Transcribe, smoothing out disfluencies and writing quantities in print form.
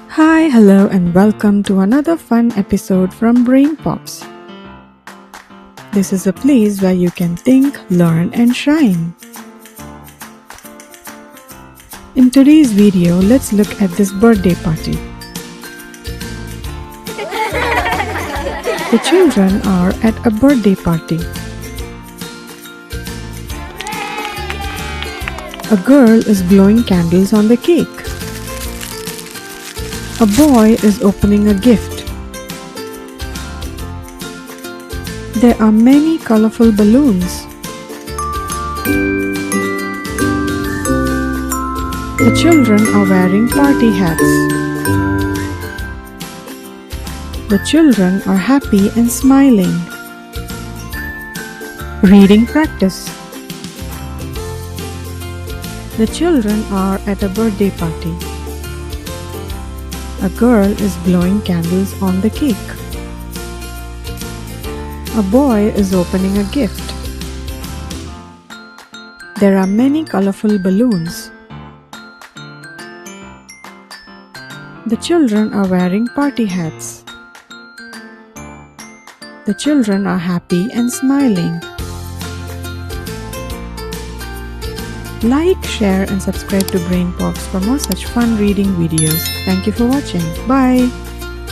Hi, hello, and welcome to another fun episode from Brain Pops. This is a place where you can think, learn, and shine. In today's video, let's look at this birthday party. The children are at a birthday party. A girl is blowing candles on the cake. A boy is opening a gift. There are many colorful balloons. The children are wearing party hats. The children are happy and smiling. Reading practice. The children are at a birthday party. A girl is blowing candles on the cake. A boy is opening a gift. There are many colorful balloons. The children are wearing party hats. The children are happy and smiling. Like, share and subscribe to Brain Pops for more such fun reading videos. Thank you for watching. Bye.